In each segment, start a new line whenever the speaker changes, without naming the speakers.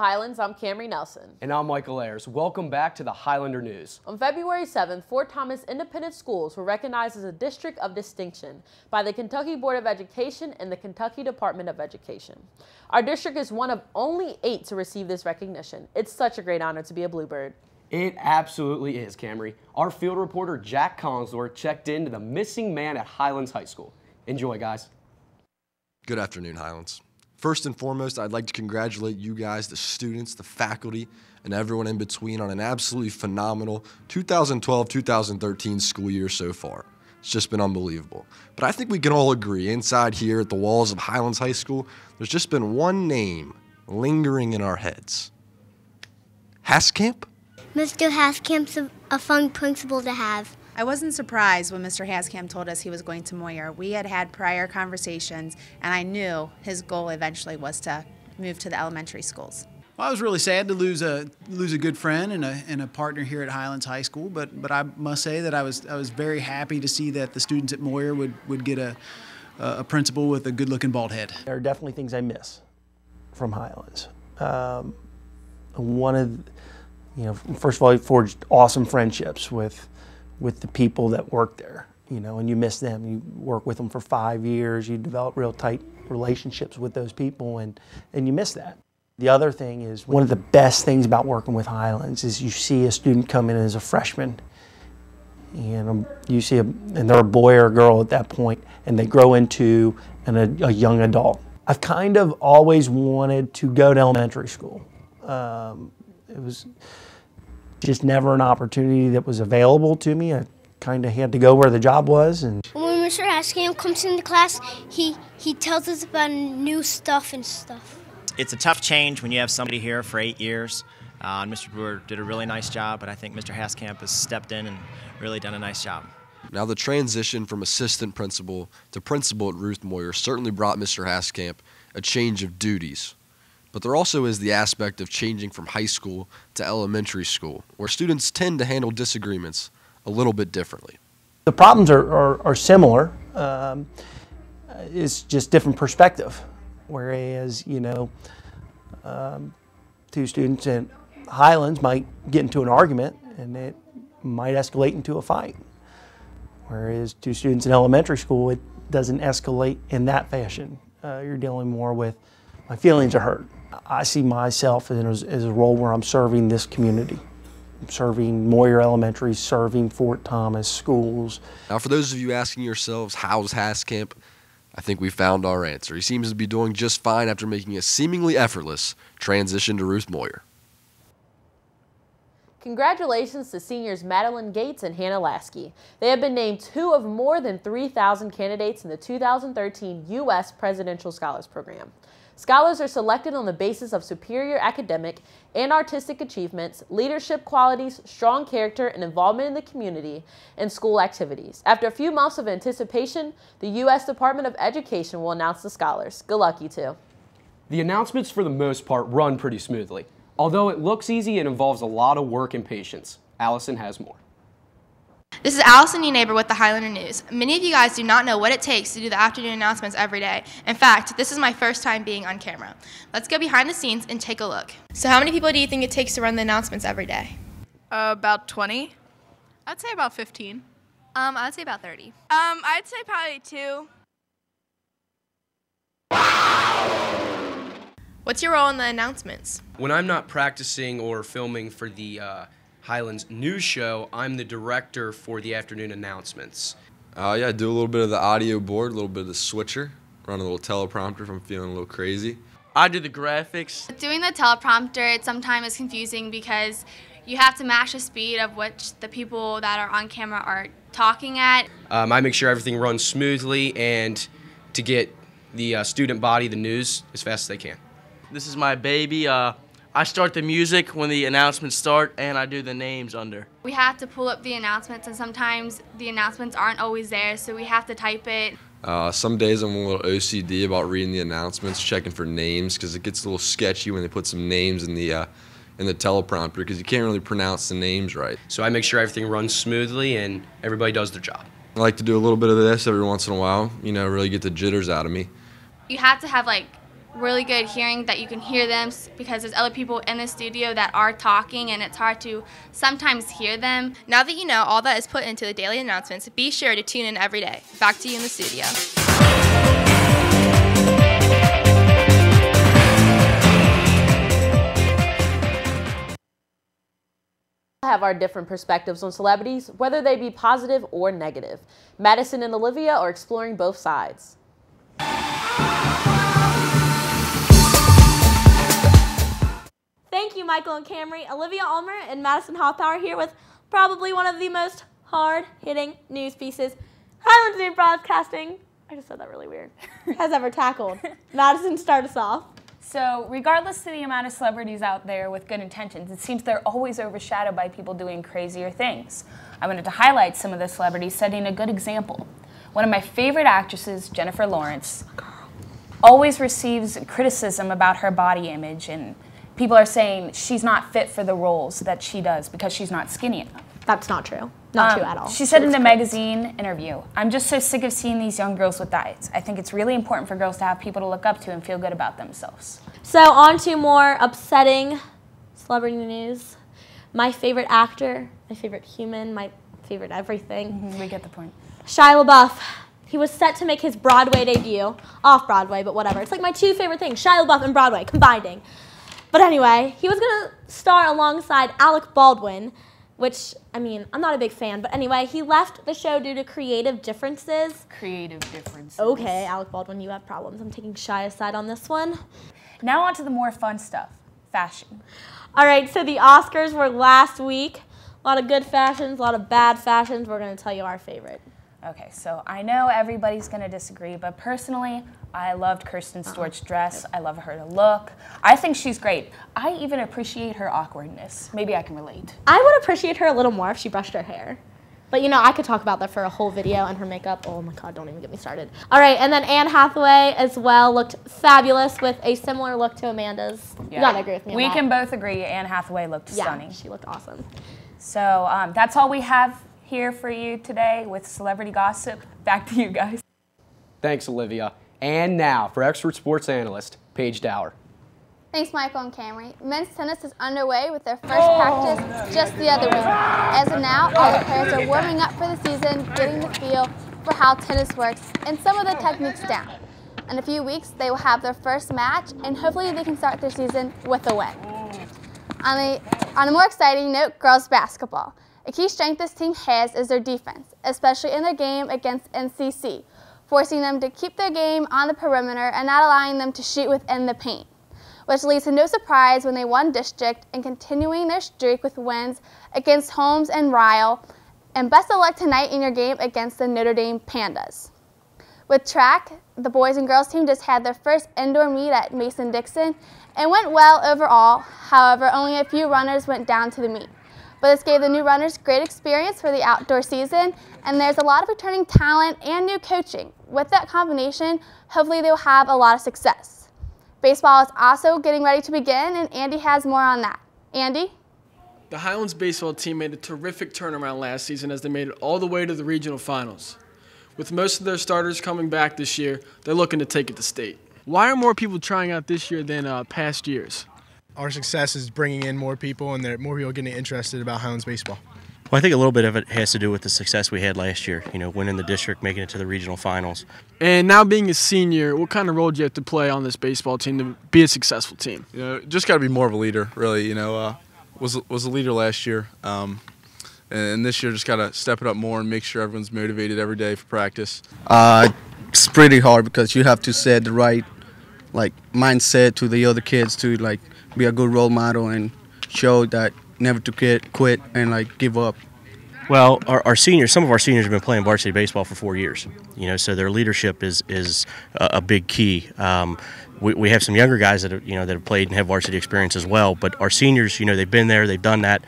Highlands, I'm Camry Nelson.
And I'm Michael Ayers. Welcome back to the Highlander News.
On February 7th, Fort Thomas Independent Schools were recognized as a District of Distinction by the Kentucky Board of Education and the Kentucky Department of Education. Our district is one of only 8 to receive this recognition. It's such a great honor to be a Bluebird.
It absolutely is, Camry. Our field reporter, Jack Consor, checked into the missing man at Highlands High School. Enjoy, guys.
Good afternoon, Highlands. First and foremost, I'd like to congratulate you guys, the students, the faculty, and everyone in between on an absolutely phenomenal 2012-2013 school year so far. It's just been unbelievable. But I think we can all agree, inside here at the walls of Highlands High School, there's just been one name lingering in our heads. Haskamp?
Mr. Haskamp's a fun principal to have.
I wasn't surprised when Mr. Haskamp told us he was going to Moyer. We had had prior conversations, and I knew his goal eventually was to move to the elementary schools.
Well, I was really sad to lose a good friend and a partner here at Highlands High School, but I must say that I was very happy to see that the students at Moyer would get a principal with a good-looking bald head.
There are definitely things I miss from Highlands. First of all, I forged awesome friendships with the people that work there, and you miss them. You work with them for 5 years, you develop real tight relationships with those people, and you miss that. The other thing is, one of the best things about working with Highlands is you see a student come in as a freshman, and and they're a boy or a girl at that point, and they grow into a young adult. I've kind of always wanted to go to elementary school. It was just never an opportunity that was available to me. I kind of had to go where the job was. And
when Mr. Haskamp comes into class, he tells us about new stuff and stuff.
It's a tough change when you have somebody here for 8 years. Mr. Brewer did a really nice job, but I think Mr. Haskamp has stepped in and really done a nice job.
Now, the transition from assistant principal to principal at Ruth Moyer certainly brought Mr. Haskamp a change of duties. But there also is the aspect of changing from high school to elementary school, where students tend to handle disagreements a little bit differently.
The problems are similar. It's just different perspective. Whereas, two students at Highlands might get into an argument and it might escalate into a fight. Whereas two students in elementary school, it doesn't escalate in that fashion. You're dealing more with, my feelings are hurt. I see myself as a role where I'm serving this community. I'm serving Moyer Elementary, serving Fort Thomas schools.
Now, for those of you asking yourselves, how's Haskamp? I think we found our answer. He seems to be doing just fine after making a seemingly effortless transition to Ruth Moyer.
Congratulations to seniors Madeline Gates and Hannah Lasky. They have been named 2 of more than 3,000 candidates in the 2013 U.S. Presidential Scholars Program. Scholars are selected on the basis of superior academic and artistic achievements, leadership qualities, strong character, and involvement in the community and school activities. After a few months of anticipation, the U.S. Department of Education will announce the scholars. Good luck, you two.
The announcements, for the most part, run pretty smoothly. Although it looks easy, it involves a lot of work and patience. Allison has more.
This is Allison, your neighbor with the Highlander News. Many of you guys do not know what it takes to do the afternoon announcements every day. In fact, this is my first time being on camera. Let's go behind the scenes and take a look. So how many people do you think it takes to run the announcements every day?
About 20. I'd say about 15.
I'd say about 30.
I'd say probably 2.
What's your role in the announcements?
When I'm not practicing or filming for the Highlands News Show, I'm the director for the afternoon announcements.
I do a little bit of the audio board, a little bit of the switcher, run a little teleprompter if I'm feeling a little crazy.
I do the graphics.
Doing the teleprompter, it sometimes is confusing because you have to match the speed of which the people that are on camera are talking at.
I make sure everything runs smoothly and to get the student body the news as fast as they can.
This is my baby. I start the music when the announcements start, and I do the names under.
We have to pull up the announcements, and sometimes the announcements aren't always there, so we have to type it.
Some days I'm a little OCD about reading the announcements, checking for names, because it gets a little sketchy when they put some names in the teleprompter, because you can't really pronounce the names right.
So I make sure everything runs smoothly and everybody does their job.
I like to do a little bit of this every once in a while, really get the jitters out of me.
You have to have really good hearing that you can hear them because there's other people in the studio that are talking and it's hard to sometimes hear them.
Now that you know all that is put into the daily announcements, be sure to tune in every day. Back to you in the studio.
Have our different perspectives on celebrities, whether they be positive or negative. Madison and Olivia are exploring both sides.
Thank you, Michael and Camry. Olivia Ulmer and Madison Hoffpower here with probably one of the most hard-hitting news pieces Highlands News Broadcasting, I just said that really weird, has ever tackled. Madison, start us off.
So regardless of the amount of celebrities out there with good intentions, it seems they're always overshadowed by people doing crazier things. I wanted to highlight some of the celebrities setting a good example. One of my favorite actresses, Jennifer Lawrence, always receives criticism about her body image, and people are saying she's not fit for the roles that she does because she's not skinny enough.
That's not true. Not true at all.
She said in a magazine interview, "I'm just so sick of seeing these young girls with diets. I think it's really important for girls to have people to look up to and feel good about themselves."
So on to more upsetting celebrity news. My favorite actor, my favorite human, my favorite everything.
We get the point.
Shia LaBeouf. He was set to make his Broadway debut, off-Broadway, but whatever. It's like my two favorite things, Shia LaBeouf and Broadway, combining. But anyway, he was going to star alongside Alec Baldwin, which, I mean, I'm not a big fan, but anyway, he left the show due to creative differences.
Creative differences.
Okay, Alec Baldwin, you have problems. I'm taking Shia's side on this one.
Now on to the more fun stuff, fashion.
All right, so the Oscars were last week. A lot of good fashions, a lot of bad fashions. We're going to tell you our favorite.
Okay, so I know everybody's going to disagree, but personally, I loved Kristen Stewart's dress. I love her look. I think she's great. I even appreciate her awkwardness. Maybe I can relate.
I would appreciate her a little more if she brushed her hair. But, you know, I could talk about that for a whole video, and her makeup. Oh, my God, don't even get me started. All right, and then Anne Hathaway as well looked fabulous with a similar look to Amanda's. Yeah. You got to agree with me on that.
We can both agree Anne Hathaway looked stunning.
Yeah, she looked awesome.
So that's all we have here for you today with celebrity gossip. Back to you guys.
Thanks, Olivia. And now for expert sports analyst, Paige Dower.
Thanks, Michael and Camry. Men's tennis is underway with their first practice just the other week. As of now, all the players are warming up for the season, getting the feel for how tennis works and some of the techniques down. In a few weeks, they will have their first match, and hopefully they can start their season with a win. On a more exciting note, girls basketball. A key strength this team has is their defense, especially in their game against NCC, forcing them to keep their game on the perimeter and not allowing them to shoot within the paint, which leads to no surprise when they won district and continuing their streak with wins against Holmes and Ryle. And best of luck tonight in your game against the Notre Dame Pandas. With track, the boys and girls team just had their first indoor meet at Mason-Dixon and went well overall. However, only a few runners went down to the meet. But this gave the new runners great experience for the outdoor season, and there's a lot of returning talent and new coaching. With that combination, hopefully they'll have a lot of success. Baseball is also getting ready to begin, and Andy has more on that. Andy?
The Highlands baseball team made a terrific turnaround last season as they made it all the way to the regional finals. With most of their starters coming back this year, they're looking to take it to state. Why are more people trying out this year than past years?
Our success is bringing in more people, and there are more people getting interested about Highlands baseball.
Well, I think a little bit of it has to do with the success we had last year, you know, winning the district, making it to the regional finals.
And now being a senior, what kind of role do you have to play on this baseball team to be a successful team?
You know, just got to be more of a leader, really. You know, was a leader last year, and this year just got to step it up more and make sure everyone's motivated every day for practice.
It's pretty hard because you have to set the right mindset to the other kids to be a good role model and show that never to quit and give up.
Well, our seniors, some of our seniors have been playing varsity baseball for 4 years. You know, so their leadership is a big key. We have some younger guys that have played and have varsity experience as well. But our seniors, they've been there, they've done that.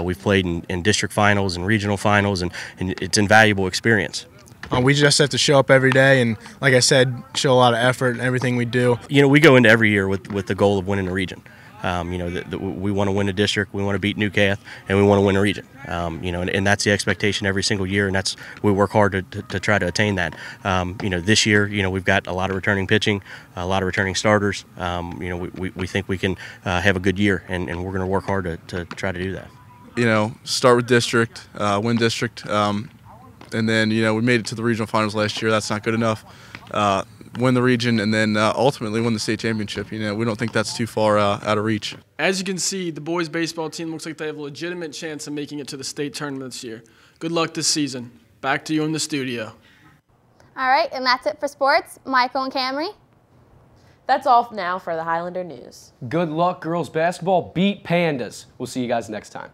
We've played in district finals and regional finals, and it's invaluable experience.
We just have to show up every day and, like I said, show a lot of effort in everything we do.
You know, we go into every year with the goal of winning the region. We want to win a district, we want to beat Newcath, and we want to win a region. And that's the expectation every single year, and we work hard to try to attain that. This year, we've got a lot of returning pitching, a lot of returning starters. We think we can have a good year, and we're going to work hard to try to do that.
Start with district, win district, and then we made it to the regional finals last year. That's not good enough. Win the region, and then ultimately win the state championship. We don't think that's too far out of reach.
As you can see, the boys baseball team looks like they have a legitimate chance of making it to the state tournament this year. Good luck this season. Back to you in the studio.
All right, and that's it for sports. Michael and Camry.
That's all now for the Highlander News.
Good luck, girls basketball. Beat Pandas. We'll see you guys next time.